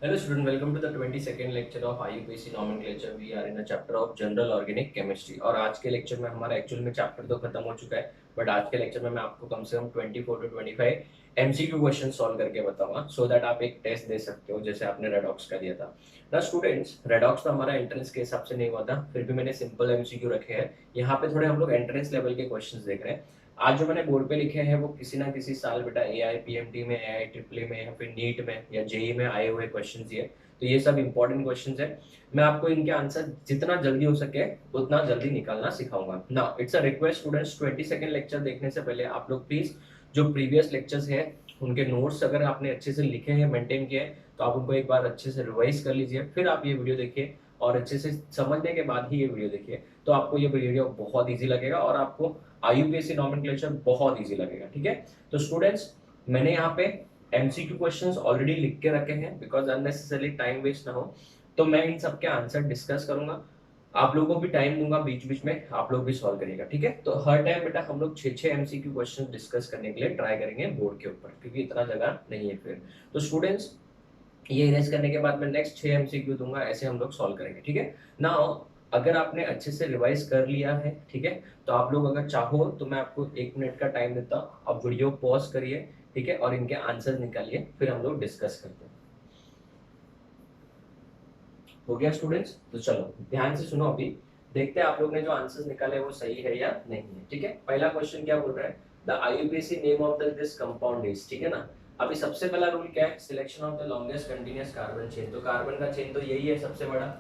Hello student, welcome to the 22nd lecture of IUPAC nomenclature. We are in a chapter of General Organic Chemistry. और आज के lecture में हमारा actual में chapter तो खत्म हो चुका है, बट आज के लेक्चर में मैं आपको कम से कम 24 to 25 एमसीक्यू क्वेश्चन सॉल्व करके बताऊंगा, सो दैट आप एक टेस्ट दे सकते हो जैसे आपने रेडॉक्स का दिया था ना। स्टूडेंट्स, रेडॉक्स तो हमारा एंट्रेंस के हिसाब से नहीं हुआ था, फिर भी मैंने सिंपल एमसीक्यू रखे हैं। यहाँ पे थोड़े हम लोग एंट्रेंस लेवल के क्वेश्चन देख रहे हैं। आज जो मैंने बोर्ड पे लिखे हैं वो किसी ना किसी साल बेटा AIPMT में, AIEEE में या फिर नीट में या जेई में आए हुए क्वेश्चन ही है। तो ये सब इंपॉर्टेंट क्वेश्चंस है। मैं आपको इनके आंसर जितना जल्दी हो सके उतना जल्दी निकालना सिखाऊंगा। Now it's a request students, 22nd lecture देखने से पहले आप लोग प्लीज जो प्रीवियस लेक्चर्स है उनके नोट्स अगर आपने अच्छे से लिखे हैं, मेंटेन किए हैं, तो आप उनको एक बार अच्छे से रिवाइज कर लीजिए, फिर आप ये वीडियो देखिए और अच्छे से समझने के बाद ही ये वीडियो देखिए। तो आपको ये वीडियो बहुत ईजी लगेगा और आपको IUPAC नॉमेनक्लेचर बहुत ईजी लगेगा। ठीक है, तो स्टूडेंट्स मैंने यहाँ पे एमसीक्यू क्वेश्चंस ऑलरेडी लिख के रखे हैं बिकॉज अननेसेसरली टाइम वेस्ट ना हो। तो मैं इन सबके आंसर डिस्कस करूंगा, आप लोगों को भी टाइम दूंगा, बीच बीच में आप लोग भी सॉल्व करिएगा। ठीक है, तो हर टाइम बेटा हम लोग 6 एमसीक्यू क्वेश्चन डिस्कस करने के लिए ट्राई करेंगे बोर्ड के ऊपर, क्योंकि इतना जगह नहीं है फिर। तो स्टूडेंट्स, ये इरेज करने के बाद मैं नेक्स्ट 6 एमसीक्यू दूंगा, ऐसे हम लोग सॉल्व करेंगे। ठीक है ना, अगर आपने अच्छे से रिवाइज कर लिया है, ठीक है, तो आप लोग अगर चाहो तो मैं आपको 1 मिनट का टाइम देता हूँ, आप वीडियो पॉज करिए, ठीक है, और इनके आंसर निकालिए, फिर हम लोग डिस्कस करते हैं। हो गया स्टूडेंट्स? तो चलो ध्यान से सुनो, अभी देखते हैं आप लोग ने जो आंसर्स निकाले वो सही है या नहीं है। ठीक है, पहला क्वेश्चन क्या बोल रहा है, the IUPAC name of this compound is, ठीक है ना। अभी सबसे पहला रूल क्या है, selection of the longest continuous carbon chain, तो कार्बन का चेन तो यही है सबसे बड़ा।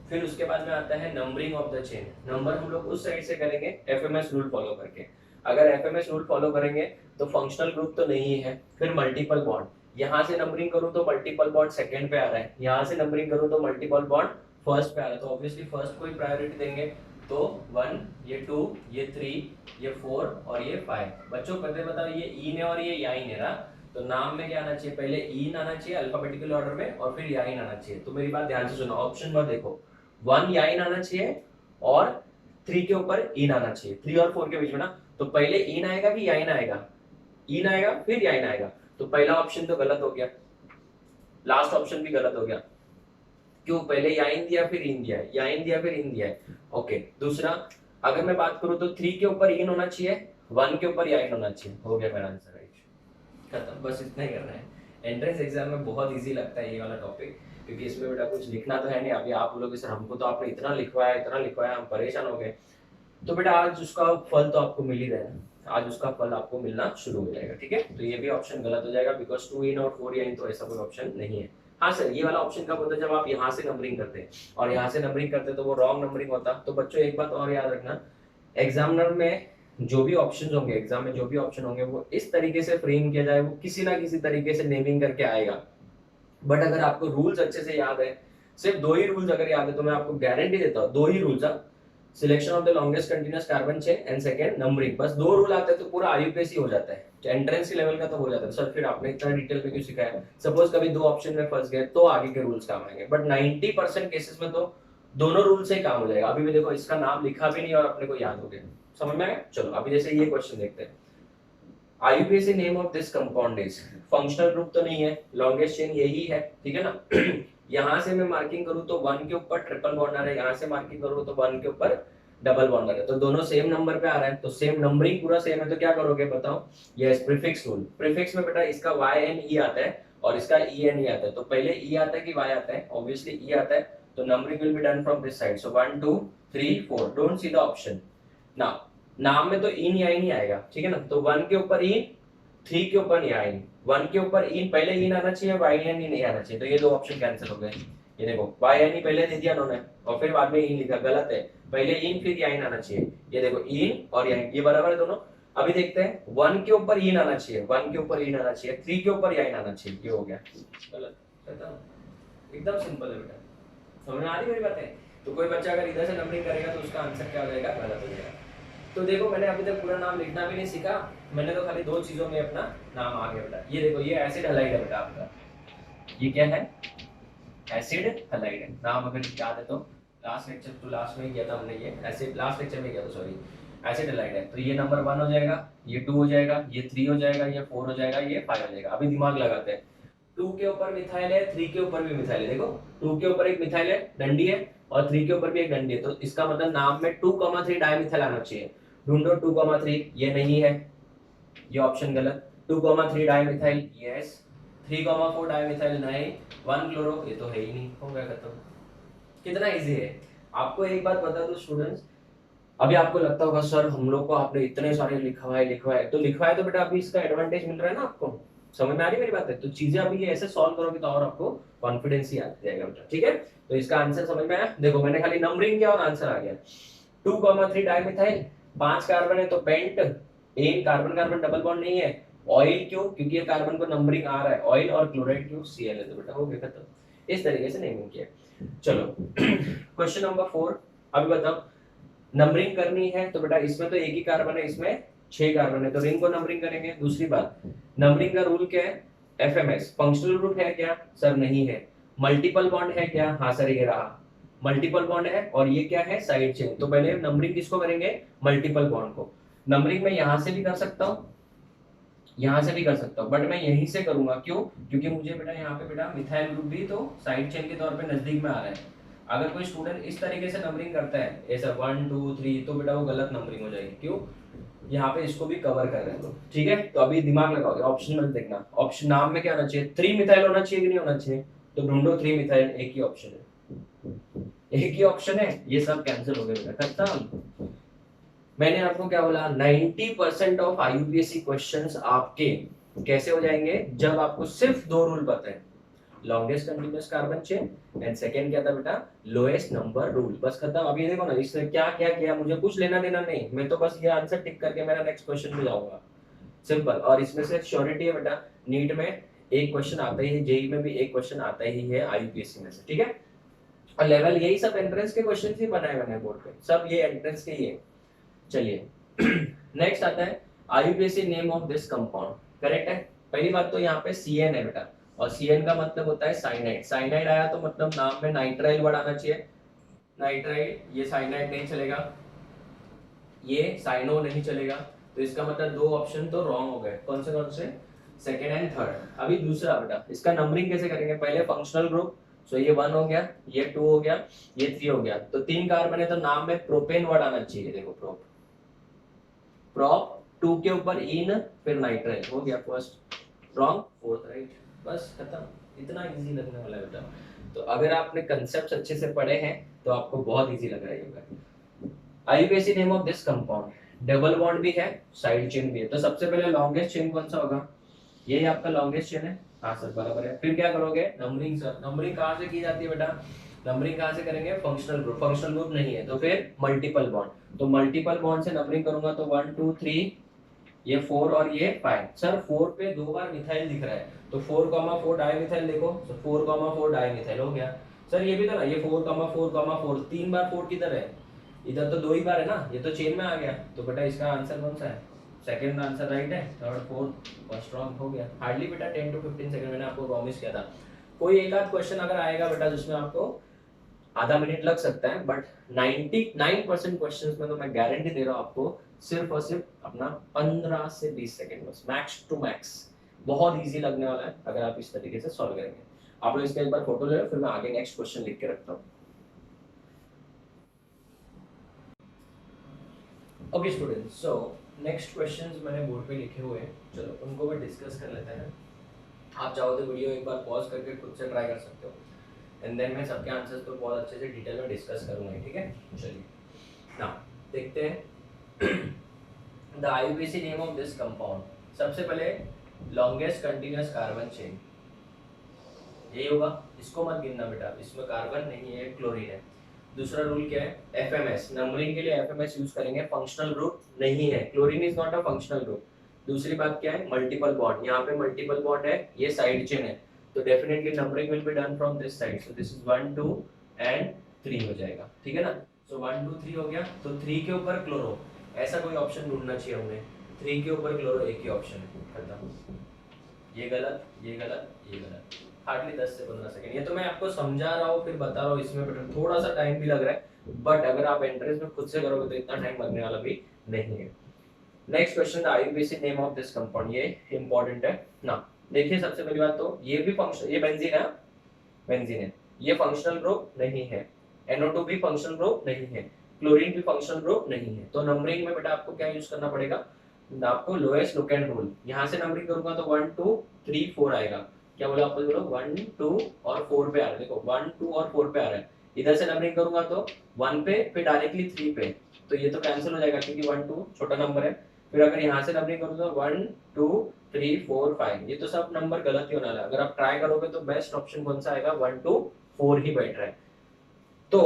फिर उसके बाद में आता है numbering of the chain, number हम लोग उस साइड से करेंगे FMS रूल फॉलो करके। अगर FMS रूल फॉलो करेंगे तो फंक्शनल ग्रुप तो नहीं है। फिर मल्टीपल बॉन्ड, यहाँ से नंबरिंग करूं तो मल्टीपल बॉन्ड सेकंड पे आ रहा है, यहाँ से नंबरिंग करूं तो मल्टीपल बॉन्ड फर्स्ट पे आ रहा है, तो ऑब्वियसली फर्स्ट को ही प्रायोरिटी देंगे। तो 1, ये 2, ये 3, ये 4 और ये 5। बच्चों पहले बताओ, ये ईन है और ये याइन है ना, तो नाम में क्या आना चाहिए, पहले ईन आना चाहिए अल्फाबेटिकल ऑर्डर में और फिर याइन आना चाहिए। तो मेरी बात ध्यान से सुनो, ऑप्शन पर देखो, 1 याइन आना चाहिए और 3 के ऊपर ईन आना चाहिए, 3 और 4 के बीच में ना। तो पहले ईन आएगा कि याइन आएगा, ईन आएगा फिर याइन आएगा, तो पहला ऑप्शन तो गलत हो गया, लास्ट ऑप्शन भी गलत हो गया। क्यों, पहले याइन दिया फिर इन दिया है, याइन दिया फिर इन दिया है। ओके, दूसरा अगर मैं बात करूं तो 3 के ऊपर इन होना चाहिए, 1 के ऊपर याइन होना चाहिए। हो गया मेरा आंसर, राइट, खत्म, बस इतना ही करना है। एंट्रेंस एग्जाम में बहुत इजी लगता है ये वाला टॉपिक, क्योंकि इसमें बेटा कुछ लिखना तो है नहीं। अभी आप बोलोगे सर हमको तो आपने इतना लिखवाया, हम परेशान हो गए। तो बेटा आज उसका फल तो आपको मिल ही रहा है, आज उसका फल आपको मिलना शुरू हो जाएगा। ठीक है, तो ये भी ऑप्शन गलत हो जाएगा बिकॉज 2 इन और 4 इन तो ऐसा कोई ऑप्शन नहीं है। हाँ सर, ये वाला ऑप्शन कब होता है, जब आप यहाँ से नंबरिंग करते हैं और यहाँ से नंबरिंग करते तो वो रॉन्ग नंबरिंग होता। तो बच्चों एक बात और याद रखना, एग्जामिनर में जो भी ऑप्शन होंगे, एग्जाम में जो भी ऑप्शन होंगे वो इस तरीके से फ्रेम किया जाए, वो किसी ना किसी तरीके से नेमिंग करके आएगा। बट अगर आपको रूल्स अच्छे से याद है, सिर्फ 2 ही रूल्स अगर याद है, तो मैं आपको गारंटी देता हूँ 2 ही rules, selection of the longest continuous carbon chain and second numbering, बस 2 रूल आते हैं तो पूरा IUPAC हो जाता है। तो एंट्रेंस के लेवल का तो हो जाता है। सर फिर आपने इतना डिटेल में क्यों सिखाया, सपोज कभी 2 ऑप्शन में फंस गए तो आगे के रूल्स काम आएंगे, बट 90% केसेस में तो दोनों रूल से ही काम हो जाएगा। अभी भी देखो, इसका नाम लिखा भी नहीं और अपने को याद हो गया, समझ में आया। चलो अभी जैसे ये क्वेश्चन देखते हैं, IUPAC name of this compound is, functional group तो नहीं है, लॉन्गेस्ट चेन यही है, ठीक है ना। यहाँ से मैं मार्किंग करूँ तो 1 के ऊपर ट्रिपल बॉन्ड आ रहा है, यहाँ से मार्किंग करूँ तो 1 के ऊपर डबल बॉन्ड आ रहा है, तो दोनों सेम नंबर पे आ रहा है, तो सेम नंबरिंग पूरा सेम है, तो क्या करोगे बताओ। Yes, prefix rule. प्रीफिक्स में बेटा इसका YNE आता है और इसका ENE आता है, तो पहले E आता है कि Y आता है, ऑब्वियसली E आता है, तो numbering will be done from this side, so 1 2 3 4, don't see the option. नाम में तो इन या इन ही आएगा, ठीक है ना, तो 1 के ऊपर इन, 3 के ऊपर या इन, 1 के ऊपर इन, पहले इन आना चाहिए, YNE नहीं आना चाहिए, तो ये 2 ऑप्शन कैंसिल हो गए। ये देखो YNE पहले दे दिया उन्होंने और फिर बाद में इन लिखा, गलत है, पहले इन फिर याइन आना चाहिए। ये देखो इन और याइन, ये बराबर है दोनों। अभी देखते हैं, 1 के ऊपर इन आना चाहिए, 1 के ऊपर इन आना चाहिए, 3 के ऊपर याइन आना चाहिए, ये हो गया गलत। एकदम सिंपल है बेटा, समझ में आ रही मेरी बातें। तो कोई बच्चा अगर इधर से नंबरिंग करेगा तो उसका आंसर क्या हो जाएगा, गलत हो जाएगा। तो देखो मैंने अभी तक पूरा नाम लिखना भी नहीं सीखा, मैंने तो खाली 2 चीजों में अपना नाम आ गया बेटा। ये देखो ये एसिड हलाइड है बेटा आपका, ये क्या है, एसिड हलाइड है। नाम अगर याद है तो लास्ट लेक्चर तो लास्ट में किया था हमने, ये एसिड लास्ट लेक्चर में किया था, सॉरी, एसिड हलाइड है। तो ये नंबर 1 हो जाएगा, ये 2 हो जाएगा, ये 3 हो जाएगा, ये 4 हो जाएगा, ये 5 हो जाएगा। अभी दिमाग लगाते हैं, 2 के ऊपर मिथाइल है, 3 के ऊपर भी मिथाइल है। देखो 2 के ऊपर एक मिथाइल है, डंडी है, और 3 के ऊपर भी एक डंडी है, तो इसका मतलब नाम में 2,3 डाइमिथाइल आना चाहिए। ढूंढो 2,3, ये नहीं है, ये ऑप्शन गलत। 2,3 डाइमिथाइल यस, 3,4 डाइमिथाइल नहीं, 1 क्लोरो ये तो है ही नहीं, हो गया खत्म। कितना इजी है। आपको एक बात बता दो स्टूडेंट्स, अभी आपको लगता होगा सर हम लोग को आपने इतने सारे लिखवाए तो लिखवाए तो बेटा अभी इसका एडवांटेज मिल रहा है ना आपको, समझ में आ रही मेरी बात है। तो चीजें अभी ये ऐसे सॉल्व करोगे तो और आपको कॉन्फिडेंस ही आ जाएगा बेटा, ठीक है। तो इसका आंसर समझ में आया, देखो मैंने खाली नंबरिंग किया और आंसर आ गया। 2,3 डाइमिथाइल, 5 कार्बन है तो pent, ene carbon carbon double bond नहीं है, ऑयल क्यों, क्योंकि ये कार्बन को नंबरिंग आ रहा है, ऑयल और क्लोराइड क्यों, Cl है, तो बेटा हो गया खत्म। इस तरीके से नेमिंग किया। चलो क्वेश्चन नंबर 4, अभी बताओ नंबरिंग करनी है तो बेटा इसमें तो एक ही कार्बन है, इसमें 6 कार्बन है, तो रिंग को नंबरिंग करेंगे। दूसरी बात, नंबरिंग का रूल क्या है, एफएमएस। फंक्शनल ग्रुप है क्या, सर नहीं है। मल्टीपल बॉन्ड है क्या, हाँ सर ये रहा, मल्टीपल बॉन्ड है, और ये क्या है, साइड चेन। तो पहले नंबरिंग किसको करेंगे, मल्टीपल बॉन्ड को। नंबरिंग में यहां से भी कर सकता हूँ, यहां से भी कर सकता हूँ, बट मैं यहीं से करूंगा, क्यों, क्योंकि मुझे बेटा यहाँ पे बेटा मिथाइल ग्रुप भी तो साइड चेन के तौर पे नजदीक में आ रहा है। अगर कोई स्टूडेंट इस तरीके से नंबरिंग करता है ऐसा 1 2 3, तो बेटा वो गलत नंबरिंग हो जाएगी, क्यों, यहाँ पे इसको भी कवर कर रहे हैं लोग, ठीक है। तो अभी दिमाग लगाओगे, ऑप्शन में देखना, ऑप्शन नाम में क्या होना चाहिए, 3 मिथाइल होना चाहिए कि नहीं होना चाहिए, तो ढूंढो 3 मिथाइल, एक ही ऑप्शन है, एक ही ऑप्शन है, ये सब कैंसिल हो गए बेटा, खत्म। मैंने आपको क्या बोला, 90% ऑफ आईयूपीएससी क्वेश्चंस आपके कैसे हो जाएंगे, जब आपको सिर्फ 2 रूल पता है, longest continuous carbon chain and second क्या था बेटा, लोएस्ट नंबर रूल, बस खत्म। अभी देखो ना इसने क्या क्या किया, मुझे कुछ लेना देना नहीं, मैं तो बस ये आंसर टिक करके मेरा नेक्स्ट क्वेश्चन पे जाऊंगा, सिंपल। और इसमें से श्योरिटी है बेटा, नीट में एक क्वेश्चन आता ही है, जेई में भी एक क्वेश्चन आता ही है आईयूपीएससी में से, ठीक है। और लेवल यही सब एंट्रेंस के क्वेश्चन ही बनाए मैंने बोर्ड पे, सब ये एंट्रेंस के ही है। चलिए नेक्स्ट आता है आईयूपीएससी name of this compound, correct है। पहली बात तो यहाँ पे CN है बेटा, और CN का मतलब होता है साइनाइड, साइनाइड आया तो मतलब नाम में नाइट्राइल वर्ड आना चाहिए, नाइट्राइल, ये साइनाइड नहीं चलेगा, ये साइनो नहीं चलेगा, तो इसका मतलब 2 ऑप्शन तो रॉन्ग हो गए, कौन से, सेकेंड एंड थर्ड। अभी दूसरा बेटा, इसका नंबरिंग कैसे करेंगे, पहले फंक्शनल ग्रुप, सो ये 1 हो गया, ये 2 हो गया, ये 3 हो गया, तो 3 कार्बन है तो नाम में प्रोपेन वर्ड आना चाहिए, देखो प्रोप, प्रॉप 2 के ऊपर इन, फिर नाइट्राइल, हो गया फर्स्ट, रॉन्ग, फोर्थ राइट, बस खत्म। इतना इजी लगने वाला है बेटा। तो अगर आपने कंसेप्ट अच्छे से पढ़े हैं तो आपको बहुत इजी लग रहा है होगा। IUPAC name of this compound, double bond भी है, साइड चेन भी है, तो सबसे पहले लॉन्गेस्ट चेन कौन सा होगा, यही आपका लॉन्गेस्ट चेन है, हाँ सर बराबर है। फिर क्या करोगे, नंबरिंग, सर नंबरिंग कहाँ से की जाती है बेटा, नंबरिंग कहाँ से करेंगे, फंक्शनल ग्रुप, फंक्शनल ग्रुप नहीं है तो फिर मल्टीपल बॉन्ड, तो मल्टीपल बॉन्ड से नंबरिंग करूंगा तो 1 2 3, ये 4 और ये 5, सर 4 पे 2 बार मिथाइल दिख रहा है, तो 4,4 डाइमिथाइल देखो, तो 4,4 डाइमिथाइल हो गया। सर ये भी था ना, ये 4,4,4, 3 बार 4 किधर है, इधर तो 2 ही बार है ना, ये तो चेन में आ गया, तो बेटा इसका आंसर कौन सा है, सेकंड आंसर राइट है, थर्ड फोर्थ फर्स्ट रॉन्ग, हो गया। हार्डली बेटा 10 to 15 सेकंड मैंने आपको प्रॉमिस किया था। कोई एक आध क्वेश्चन अगर आएगा बेटा जिसमें आपको आधा मिनट लग सकता है, बट 99% क्वेश्चंस में तो मैं गारंटी दे रहा हूँ आपको सिर्फ और सिर्फ अपना 15 से 20 सेकंड, बस मैक्स टू मैक्स, बहुत इजी लगने वाला है अगर आप इस तरीके से सॉल्व करेंगे। आप लोग इसका एक बार फोटो ले लो, फिर मैं आगे नेक्स्ट क्वेश्चन लिख के रखता हूँ। Okay students, so next questions मैंने बोर्ड पे लिखे हुए हैं, चलो उनको भी डिस्कस कर लेते हैं। आप चाहो तो वीडियो एक बार पॉज करके खुद से ट्राई कर सकते हो, एंड देन मैं सबके आंसर्स को बहुत अच्छे से डिटेल में डिस्कस करूंगा, ठीक है। चलिए ना देखते हैं the IUPAC name of this compound. सबसे पहले लॉन्गेस्ट कंटिन्यूअस कार्बन चेन, यही होगा, इसको मत गिनना बेटा, इसमें कार्बन नहीं है, क्लोरीन है। दूसरा रूल क्या है, एफएमएस, नंबरिंग के लिए एफएमएस यूज करेंगे, फंक्शनल ग्रुप नहीं है, chlorine is not a functional group. दूसरी बात क्या है, मल्टीपल बॉन्ड, यहाँ पे मल्टीपल बॉन्ड है, ये साइड चेन है, तो definitely numbering will be done from this side, so this is 1 2 and 3 हो जाएगा, ठीक है ना। सो 1 2 3 हो गया, तो 3 के ऊपर क्लोरो, ऐसा कोई ऑप्शन ढूंढना चाहिए हमें, 3 के ऊपर क्लोरो एक ही ऑप्शन है, खत्म। ये गलत, ये गलत, ये गलत, हार्डली 10 से 15 सेकंड, ये तो मैं आपको समझा रहा हूँ फिर बता रहा हूँ, इसमें बेटा थोड़ा सा टाइम भी लग रहा है, बट अगर आप एंट्रेंस में खुद से करोगे तो इतना टाइम लगने वाला भी नहीं है। Next question, the IUPAC name of this compound, ये इंपॉर्टेंट है ना। देखिए सबसे पहली बात तो ये भी फंक्शन, ये बेंजीन है, बेंजीन है, ये फंक्शनल ग्रुप नहीं है, NO2 भी फंक्शनल ग्रुप नहीं है, क्लोरीन भी फंक्शनल ग्रुप नहीं है। तो नंबरिंग में बेटा आपको क्या यूज करना पड़ेगा, आपको लोएस्ट लोकेंट रूल, यहाँ से नंबरिंग करूंगा तो 1 2 3 4 आएगा। क्या बोला आपको, बोलो 1 2 और 4 पे आ रहा है, देखो 1 2 और 4 पे आ रहा है। इधर से नंबरिंग करूंगा तो 1 पे फिर डायरेक्टली 3 पे, तो ये तो कैंसिल हो जाएगा क्योंकि 1 2 छोटा नंबर है। फिर अगर यहाँ से नंबरिंग करूँ तो 1 2 3 4 5, ये तो सब नंबर गलत ही होने वाला है। अगर आप ट्राई करोगे तो बेस्ट ऑप्शन कौन सा आएगा, 1 2 4 ही बैठ रहा है। तो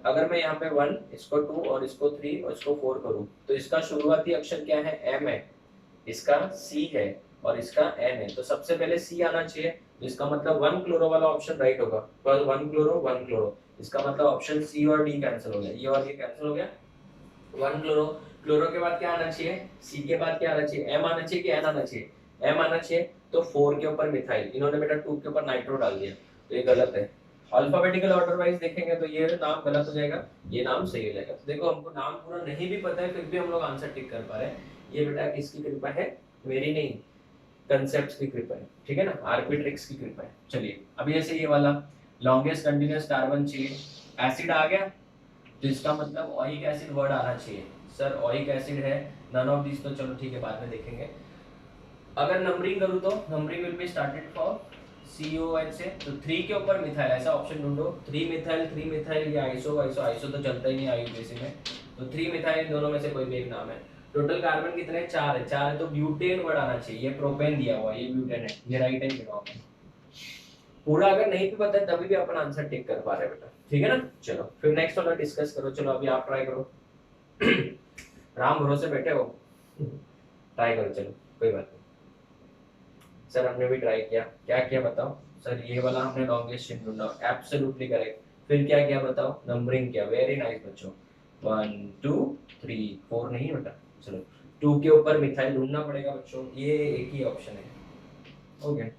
अगर मैं यहाँ पे 1, इसको 2 और इसको 3 और इसको 4 करूँ तो इसका शुरुआती अक्षर क्या है, M है, इसका C है और इसका N है। तो सबसे पहले C आना चाहिए, तो इसका मतलब 1 क्लोरो वाला ऑप्शन राइट होगा। पर 1 क्लोरो 1 क्लोरो, इसका मतलब ऑप्शन C और D कैंसिल हो गया, ये और ये कैंसिल हो गया। 1 क्लोरो, क्लोरो के बाद क्या आना चाहिए, C के बाद क्या आना चाहिए, M आना चाहिए कि N आना चाहिए, M आना चाहिए। तो 4 के ऊपर मिथाइल, इन्होंने बेटा 2 के ऊपर नाइट्रो डाल दिया, तो ये गलत है। अल्फाबेटिकल ऑर्डर वाइज देखेंगे तो ये नाम गलत हो जाएगा, ये नाम सही हो जाएगा। तो देखो हमको नाम पूरा नहीं भी पता है फिर भी हम लोग आंसर टिक कर पा रहे हैं। ये बेटा किसकी कृपा है, मेरी नहीं, कंसेप्ट्स की कृपा है, ठीक है ना, आर्बिट्रिक्स की कृपा है। चलिए अभी ऐसे ये वाला लॉन्गेस्ट कंटिन्यूअस कार्बन चाहिए, एसिड आ गया, तो इसका मतलब ओइक एसिड वर्ड आना चाहिए। सर ओइक एसिड है, नन ऑफ दिस, तो चलो ठीक है बाद में देखेंगे। अगर नंबरिंग करूँ तो numbering will be started for COH से, तो 3 के ऊपर मिथाइल, ऐसा ऑप्शन ढूंढो, 3 मिथाइल या आइसो, आइसो तो चलता ही नहीं आईयूपीएसी में, तो 3 मिथाइल दोनों में से कोई भी एक नाम है। टोटल कार्बन कितने हैं, 4 है, 4 है तो ब्यूटेन वर्ड आना चाहिए, ये प्रोपेन दिया हुआ है, ये ब्यूटेन है, ये राइट हैंड रॉन्ग है। पूरा अगर नहीं भी पता है तभी भी अपन आंसर टिक कर पा रहे हैं बेटा, ठीक है ना। चलो फिर नेक्स्ट वाला डिस्कस करो, चलो अभी आप ट्राई करो। राम भरोसे बैठे हो, ट्राई करो, चलो कोई बात नहीं। सर हमने भी ट्राई किया, क्या किया बताओ। सर ये वाला हमने लॉन्गेस्ट स्ट्रिंग ढूंढा, एब्सोल्युटली करेक्ट। फिर क्या किया बताओ, नंबरिंग किया, वेरी नाइस बच्चों। 1 2 3 4 नहीं बेटा, चलो 2 के ऊपर मिथाइल ढूंढना पड़ेगा बच्चों, ये एक ही ऑप्शन है, हो गया,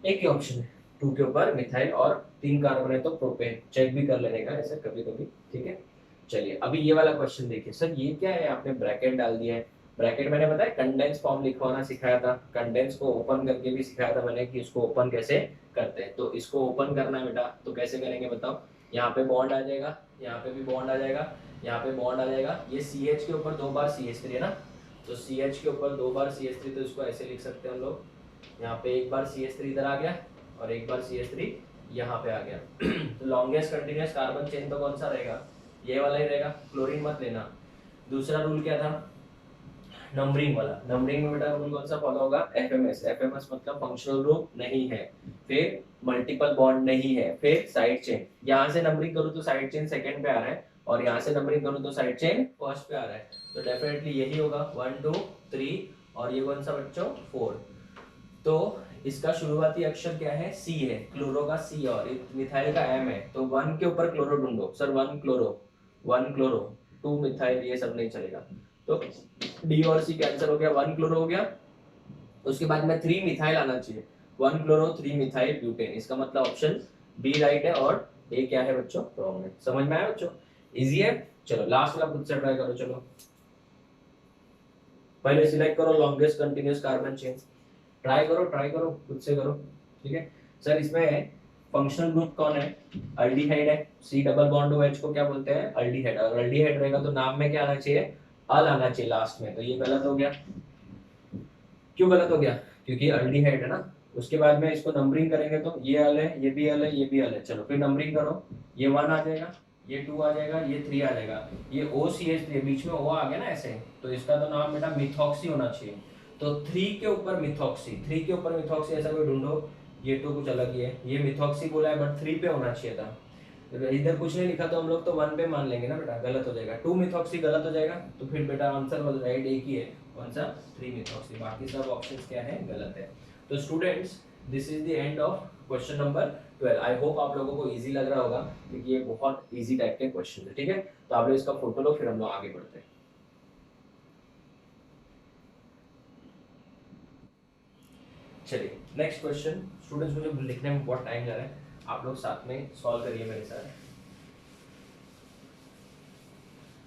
एक ही ऑप्शन है, 2 के ऊपर मिथाइल और 3 कार्बन है तो प्रोपेन, चेक भी कर लेने का ऐसे कभी कभी, ठीक है। चलिए अभी ये वाला क्वेश्चन देखिए, सर ये क्या है, आपने ब्रैकेट डाल दिया है। ब्रैकेट मैंने बताया कंडेंस फॉर्म लिखवाना सिखाया था, कंडेंस को ओपन करके भी सिखाया था मैंने कि इसको ओपन कैसे करते हैं। तो इसको ओपन करना है बेटा, तो कैसे करेंगे बताओ। यहाँ पे बॉन्ड आ जाएगा, यहाँ पे भी बॉन्ड आ जाएगा, यहाँ पे बॉन्ड आ जाएगा, ये CH के ऊपर 2 बार CH3 है ना, तो CH के ऊपर 2 बार CH3, तो इसको ऐसे लिख सकते हैं हम लोग, यहाँ पे एक बार CH3 इधर आ गया और एक बार CH3 यहाँ पे आ गया। तो लॉन्गेस्ट कंटिन्यूअस कार्बन चेन तो कौन सा रहेगा, ये वाला ही रहेगा, क्लोरीन मत लेना। दूसरा रूल क्या था, नंबरिंग वाला, नंबरिंग में बेटा रूल कौन सा फॉलो होगा, FMS, FMS मतलब फंक्शनल ग्रुप नहीं है, फिर मल्टीपल बॉन्ड नहीं है, फिर साइड चेन। यहाँ से नंबरिंग करूँ तो साइड चेन सेकंड पे आ रहा है और यहाँ से नंबरिंग करूँ तो साइड चेन फर्स्ट पे आ रहा है, तो डेफिनेटली यही होगा 1 2 3 और ये कौन सा बच्चों 4। तो इसका शुरुआती अक्षर क्या है, C है, क्लोरो का C और मिथाइल का M है, तो 1 के ऊपर क्लोरो ढूंढो। सर 1 क्लोरो, 1 क्लोरो, 2 मिथाइल, ये सब नहीं चलेगा, तो D और C कैंसिल हो गया, 1 क्लोरो हो गया। उसके बाद में 3 मिथाइल आना चाहिए, 1 क्लोरो 3 मिथाइल ब्यूटेन, इसका मतलब ऑप्शन B राइट है और A क्या है बच्चों, रॉन्ग है। समझ में आया बच्चों, इजी है। चलो लास्ट वाला खुद से ट्राई करो, चलो पहले सिलेक्ट करो longest continuous carbon chain, try करो खुद से करो, ठीक है। सर इसमें फंक्शनल ग्रुप कौन है, अल्डिहाइड है, C डबल बॉन्ड OH को क्या बोलते हैं, अल्डिहाइड, और अल्डिहाइड रहेगा तो नाम में क्या आना चाहिए, अल आना चाहिए लास्ट में, तो ये गलत हो गया। क्यों गलत हो गया, क्योंकि अल्डिहाइड है ना। उसके बाद में इसको नंबरिंग करेंगे तो ये अल है, ये भी अल है, ये भी अल है, चलो फिर नंबरिंग करो, ये 1 आ जाएगा, ये 2 आ जाएगा, ये 3 आ जाएगा, ये OCH3 बीच में O आ गया ना ऐसे, तो इसका तो नाम बेटा मिथॉक्सी होना चाहिए। तो 3 के ऊपर मिथॉक्सी, 3 के ऊपर मिथॉक्सी ऐसा कोई ढूंढो, ये 2 कुछ अलग ही है, ये मिथॉक्सी बोला है बट 3 पे होना चाहिए था। इधर कुछ नहीं लिखा तो हम लोग तो 1 पे मान लेंगे ना बेटा, गलत हो जाएगा, 2 मिथॉक्सी गलत हो जाएगा, तो फिर बेटा आंसर राइट एक ही है, कौन सा, 3 मिथॉक्सी, बाकी सब ऑप्शंस क्या है, गलत है। तो students this is the end of question number 12। I hope आप लोगों को इजी लग रहा होगा क्योंकि ये बहुत इजी टाइप के क्वेश्चन है, ठीक है। तो आप लोग इसका फोटो लो, फिर हम लोग आगे बढ़ते हैं। चलिए नेक्स्ट क्वेश्चन, स्टूडेंट्स मुझे लिखने में बहुत टाइम जा रहा है, आप लोग साथ में सॉल्व करिए मेरे साथ।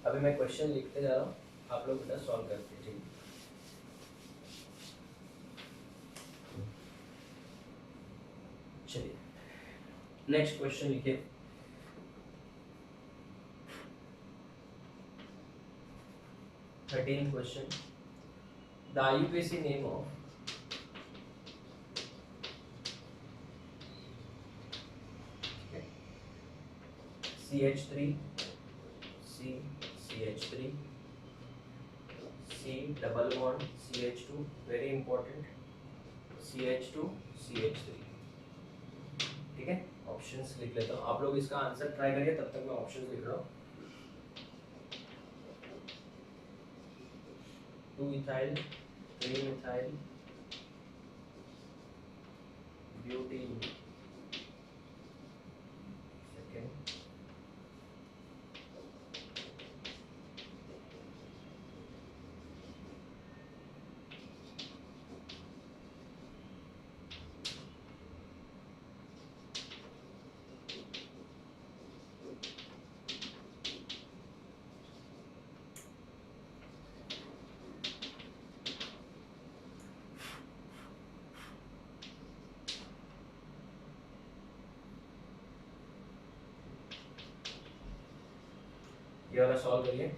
अभी मैं क्वेश्चन लिखते जा रहा हूँ, आप लोग बेटा सॉल्व करते हैं, ठीक है। चलिए नेक्स्ट क्वेश्चन लिखिए। Thirteen question, the IUPAC name of CH3 CH3 C double bond CH2, very important, CH2 CH3। ठीक है, ऑप्शंस लिख लेता हूँ, आप लोग इसका आंसर ट्राई करिए, तब तक मैं ऑप्शंस लिख रहा हूँ। 2 ethyl 3 methyl butene, second ये वाला सॉल्व करिए।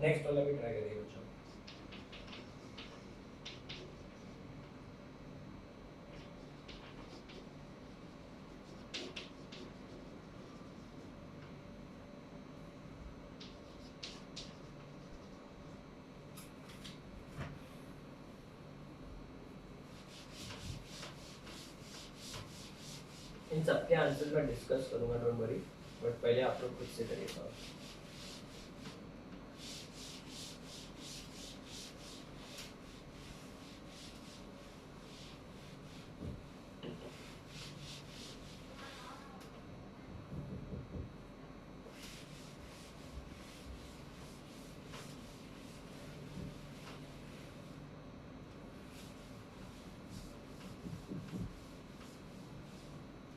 नेक्स्ट वाला भी ट्राई करिए बच्चों। इन सबके आंसर मैं डिस्कस करूंगा, डोंट वरी, बट पहले आप लोग खुद से करिएगा।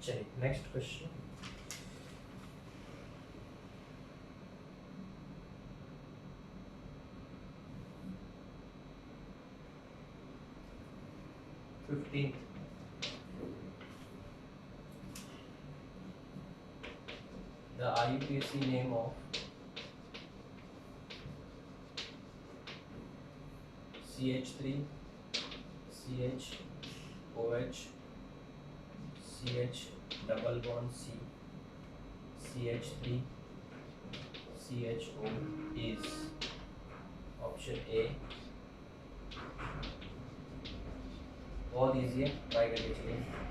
चलिए next question, fifteen, the IUPAC name of CH3 CHOH CH double bond C CH3 CHO is option A। बहुत ईजी है, ट्राई करके चलिए।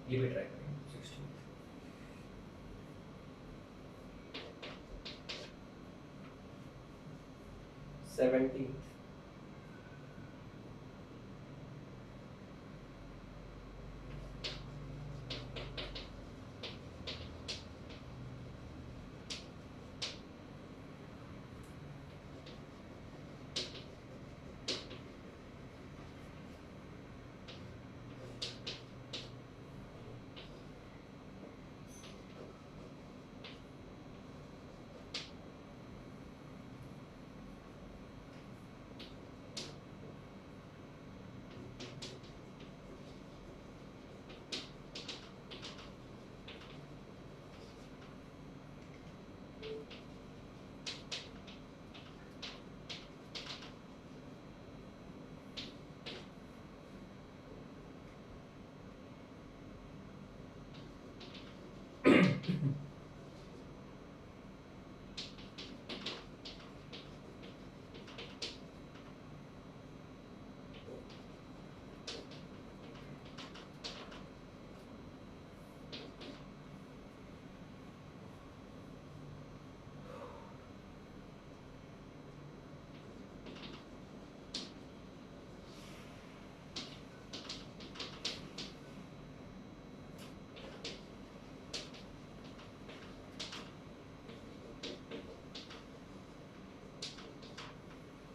ये भी ट्राई करेंगे 16। 17।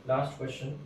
Last question.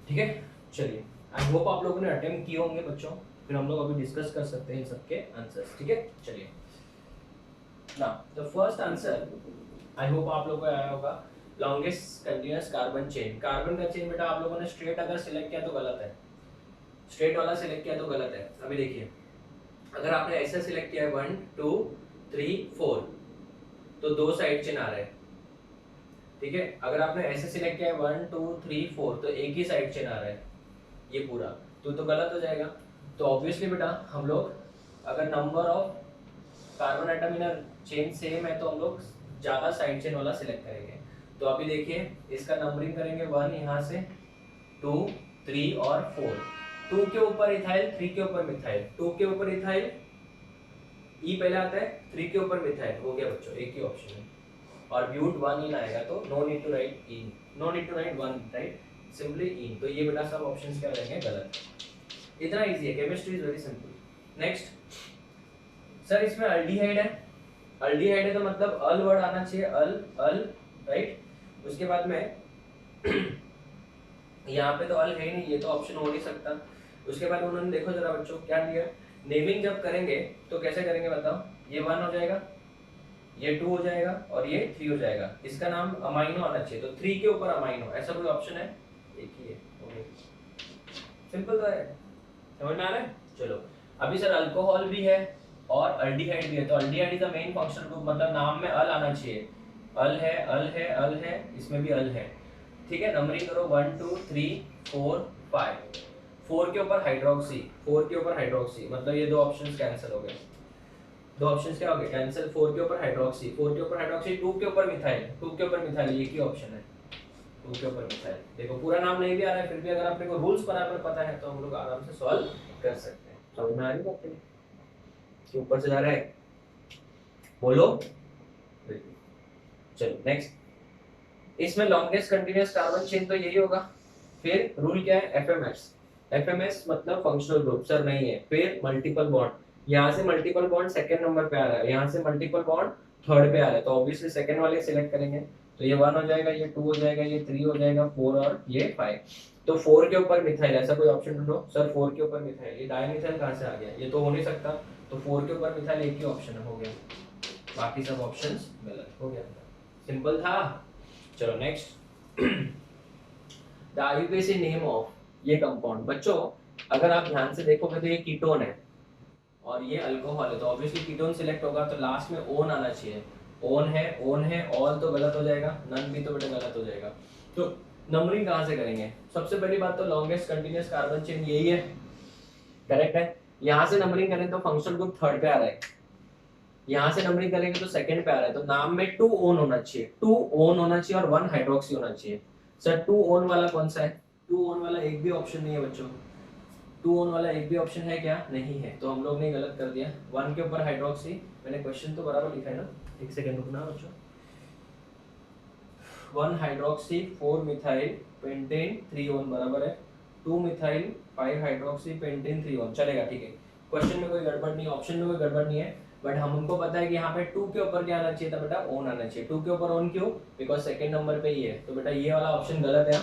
ठीक है, चलिए आई होप आप लोगों ने अटेम्प्ट किए होंगे बच्चों, फिर हम लोग अभी डिस्कस कर सकते हैं इन सबके आंसर्स। ठीक है, चलिए ना the first answer I hope आप लोगों को आया होगा, longest continuous carbon chain. Carbon का चेन बेटा आप लोगों ने स्ट्रेट अगर सिलेक्ट किया तो गलत है, स्ट्रेट वाला सिलेक्ट किया तो गलत है। अभी देखिए अगर आपने ऐसे सिलेक्ट किया है 1 2 3 4 तो दो साइड चेन आ रहे हैं। ठीक है, अगर आपने ऐसे सिलेक्ट किया है 1 2 3 4 तो एक ही साइड चेन आ रहा है ये पूरा, तो गलत हो जाएगा। तो ऑब्वियसली बेटा हम लोग अगर number of carbon atom in chain same है तो हम लोग ज्यादा साइड चेन वाला सिलेक्ट करेंगे। तो अभी देखिए इसका नंबरिंग करेंगे 1 यहाँ से 2 3 और 4, 2 के ऊपर इथाइल 3 के ऊपर मिथाइल, 2 के ऊपर इथाइल ई पहले आता है, 3 के ऊपर मिथाइल, हो गया बच्चों एक ही ऑप्शन है। और ब्यूट 1 इन आएगा तो no need to write in, no need to write 1 right, simply in. तो ये बेटा सब ऑप्शंस क्या रहेंगे गलत। इतना इजी है, chemistry is very simple. Next sir इसमें अल्डिहाइड है, अल्डिहाइड है तो मतलब अल वर्ड आना चाहिए, अल अल राइट। उसके बाद में यहाँ पे तो अल है ही नहीं, ये तो ऑप्शन हो नहीं सकता। उसके बाद उन्होंने देखो जरा बच्चों क्या दिया, नेमिंग जब करेंगे तो कैसे करेंगे बताओ, ये 1 हो जाएगा, ये 2 हो जाएगा और ये 3 हो जाएगा। इसका नाम अमाइनो आना चाहिए, तो 3 के ऊपर अमाइनो, ऐसा कोई ऑप्शन है? एक ही है, ओके सिंपल तो है, समझ में आ रहा है। चलो अभी सर अल्कोहल भी है और अल्डिहाइड भी है, तो aldehyde is the main functional group, मतलब नाम में अल आना चाहिए, अल है अल है अल है, इसमें भी अल है। ठीक है, नंबरिंग करो 1 2 3 4 5। 4 के ऊपर हाइड्रोक्सी, 4 के ऊपर हाइड्रोक्सी, मतलब ये दो ऑप्शंस कैंसिल हो गए। दो ऑप्शंस क्या हो गए कैंसिल। 4 के ऊपर हाइड्रोक्सी, 4 के ऊपर हाइड्रोक्सी, 2 के ऊपर मिथाइल, 2 के ऊपर मिथाइल, एक ही ऑप्शन है 2 के ऊपर मिथाइल। देखो पूरा नाम नहीं भी आ रहा है, फिर भी अगर आपने को रूल्स बराबर पता है तो हम लोग आराम से सॉल्व कर सकते हैं। समझ में आ रही बात है कि ऊपर से जा रहा है, बोलो। चलो नेक्स्ट, इसमें लॉन्गेस्ट कंटीन्यूअस कार्बन चेन तो यही होगा। फिर रूल क्या है, एफएमएस। एफएमएस मतलब फंक्शनल ग्रुप सर नहीं है। फिर मल्टीपल बॉन्ड, यहाँ से मल्टीपल बॉन्ड सेकंड नंबर पे आ रहा है, यहाँ से मल्टीपल बॉन्ड थर्ड पे आ रहा है, तो ऑब्वियसली सेकंड वाले सिलेक्ट करेंगे। तो ये 1 हो जाएगा, ये 2 हो जाएगा, ये 3 हो जाएगा, 4 और ये 5। तो 4 के ऊपर मिथाइल, ऐसा कोई ऑप्शन ढूंढो सर। 4 के ऊपर मिथाइल, ये डाइमिथाइल कहाँ से आ गया, ये तो हो नहीं सकता। तो 4 के ऊपर मिथाइल एक ही ऑप्शन हो गया, बाकी सब ऑप्शंस गलत हो गया। सिंपल था। चलो next, the IUPAC name of ये कंपाउंड। बच्चों अगर आप ध्यान से देखोगे तो ये कीटोन है और ये अल्कोहल है, तो ऑब्वियसली कीटोन सिलेक्ट होगा, तो लास्ट में ओन आना चाहिए। ओन है, ऑल तो गलत हो जाएगा, नन भी तो बेटा गलत हो जाएगा। तो नंबरिंग कहाँ से करेंगे, सबसे पहली बात तो लॉन्गेस्ट कंटीन्यूअस कार्बन चेन यही है, करेक्ट है। यहाँ से नंबरिंग करें तो फंक्शनल ग्रुप थर्ड पे आ रहा है, यहाँ से नंबरिंग करेंगे तो सेकंड पे आ रहा है, तो नाम में 2 ओन होना चाहिए, 2 ओन होना चाहिए और 1 हाइड्रोक्सी होना चाहिए। सर 2 ओन वाला कौन सा है, 2 ओन वाला एक भी ऑप्शन नहीं है बच्चों। 2 ओन वाला एक भी ऑप्शन है क्या, नहीं है, तो हम लोग ने गलत कर दिया। 1 के ऊपर हाइड्रोक्सी, मैंने क्वेश्चन तो बराबर लिखा है ना, एक सेकंड रुकना बच्चों। 1 हाइड्रोक्सी 4 मिथाइल पेंटेन 3 ओन बराबर है 2 मिथाइल 5 हाइड्रोक्सी पेंटेन 3 ओन, चलेगा ठीक है। क्वेश्चन में कोई गड़बड़ नहीं, ऑप्शन में कोई गड़बड़ नहीं है, बट हमको पता है कि यहाँ पे 2 के ऊपर क्या आना चाहिए था बेटा, ओन आना चाहिए। 2 के ऊपर ओन क्यों, बिकॉज सेकंड नंबर पे ही है, तो बेटा ये वाला ऑप्शन गलत है।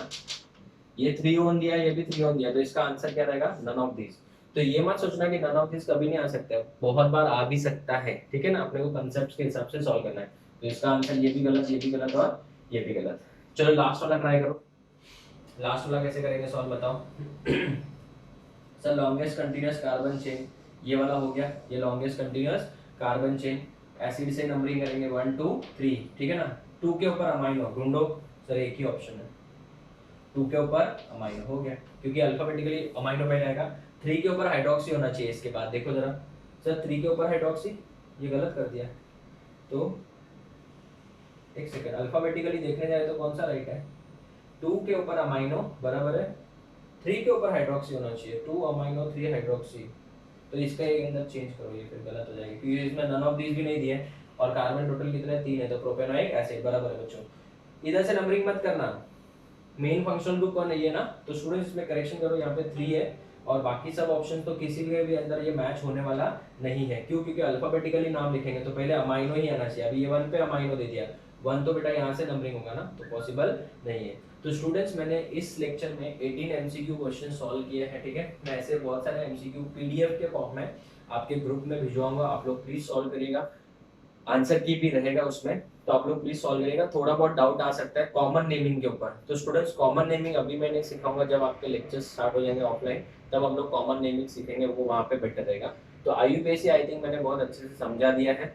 ये 3 ओन दिया, ये भी 3 ओन दिया, तो इसका आंसर क्या रहेगा, नन ऑफ दिस। तो ये मत सोचना कि नन ऑफ दिस कभी नहीं आ सकता, बहुत बार आ भी सकता है, ठीक है ना, अपने को कांसेप्ट्स के हिसाब से सॉल्व करना है। तो इसका आंसर ये भी गलत, ये भी गलत और ये भी गलत। चलो लास्ट वाला ट्राई करो, लास्ट वाला कैसे करेंगे सॉल्व बताओ। Sir longest continuous carbon chain ये वाला हो गया, ये longest continuous carbon chain, acid से नंबरिंग करेंगे 1 2 3, ठीक है ना। 2 के ऊपर अमाइनो ढूंढो, सर एक ही ऑप्शन है 2 के ऊपर अमाइनो, हो गया क्योंकि अल्फाबेटिकली अमाइनो पहले आएगा। 3 के ऊपर हाइड्रोक्सी होना चाहिए इसके बाद, देखो जरा सर 3 के ऊपर हाइड्रोक्सी, ये गलत कर दिया, तो एक सेकंड, अल्फाबेटिकली देखने जाए तो कौन सा राइट है, 2 के ऊपर अमाइनो बराबर है 3 के ऊपर हाइड्रोक्सी होना चाहिए, 2 अमाइनो 3 हाइड्रोक्सी, तो इसका एक अंदर चेंज करो, ये फिर गलत हो जाएगी क्योंकि इसमें नन ऑफ दीज भी नहीं दिए और कार्बन टोटल कितने 3 है, तो प्रोपेनोइक एसिड बराबर है बच्चों। इधर से नंबरिंग मत करना, मेन फंक्शनल ग्रुप कौन है ये ना, तो स्टूडेंट्स इसमें करेक्शन करो, यहाँ पे 3 है और बाकी सब ऑप्शन तो किसी भी अंदर ये मैच होने वाला नहीं है। क्यों, क्योंकि अल्फाबेटिकली नाम लिखेंगे तो पहले अमाइनो ही आना चाहिए, अभी ये 1 पे अमाइनो दे दिया, 1 तो बेटा यहाँ से नंबरिंग होगा ना, तो पॉसिबल नहीं है। तो स्टूडेंट्स मैंने इस लेक्चर में 18 एमसीक्यू क्वेश्चन सॉल्व किए हैं, ठीक है। मैं ऐसे बहुत सारे एमसीक्यू पीडीएफ के फॉर्म में आपके ग्रुप में भिजवाऊंगा, आप लोग प्लीज सॉल्व करिएगा, आंसर की भी रहेगा उसमें, तो आप लोग प्लीज सॉल्व करिएगा। थोड़ा बहुत डाउट आ सकता है कॉमन नेमिंग के ऊपर, तो स्टूडेंट्स कॉमन नेमिंग अभी मैं नहीं सिखाऊंगा, जब आपके लेक्चर्स स्टार्ट हो जाएंगे ऑफलाइन तब हम लोग कॉमन नेमिंग सीखेंगे, वो वहाँ पे बेटर रहेगा। तो आईयूपीएसी आई थिंक मैंने बहुत अच्छे से समझा दिया है।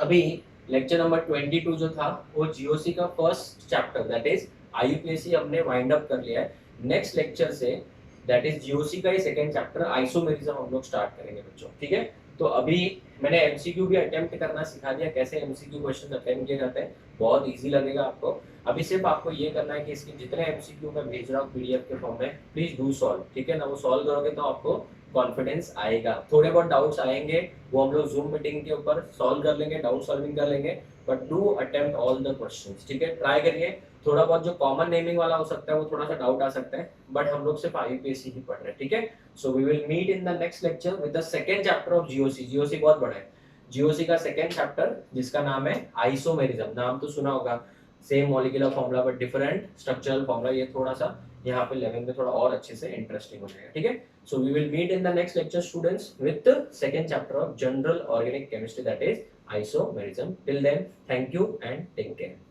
अभी लेक्चर नंबर 22 जो था वो जीओसी का first chapter that is IUPAC हमने वाइंड अप कर लिया है। Next lecture say that is GOC का ही सेकंड चैप्टर आइसोमेरिज्म हम लोग स्टार्ट करेंगे बच्चों, ठीक है। तो अभी मैंने एमसीक्यू भी अटेम्प्ट करना सिखा दिया, कैसे एमसीक्यू क्वेश्चन अटेम्प्ट किए जाते हैं, बहुत इजी लगेगा आपको। अभी सिर्फ आपको ये करना है कि इसके जितने एमसीक्यू मैं भेज रहा हूँ पीडीएफ के फॉर्म में, प्लीज डू सॉल्व, ठीक है ना। वो सॉल्व करोगे तो आपको कॉन्फिडेंस आएगा। थोड़े बहुत डाउट्स आएंगे वो हम लोग जूम मीटिंग के ऊपर सॉल्व कर लेंगे, डाउट सॉल्विंग कर लेंगे, but do attempt all the questions, ठीक है, ट्राई करिए। थोड़ा बहुत जो कॉमन नेमिंग वाला हो सकता है वो थोड़ा सा डाउट आ सकता है, बट हम लोग सिर्फ आईयूपीएसी ही पढ़ रहे हैं, ठीक है। So we will meet in the next lecture with the second chapter of GOC. GOC बहुत बड़ा है, जीओसी का सेकंड चैप्टर जिसका नाम है आइसोमेरिज्म, नाम तो सुना होगा, same molecular formula but different structural formula, ये थोड़ा सा यहाँ पे लेवल में थोड़ा और अच्छे से इंटरेस्टिंग हो जाएगा, ठीक है। So we will meet in the next lecture students with the second chapter of general organic chemistry that is isomerism. Till then thank you and take care.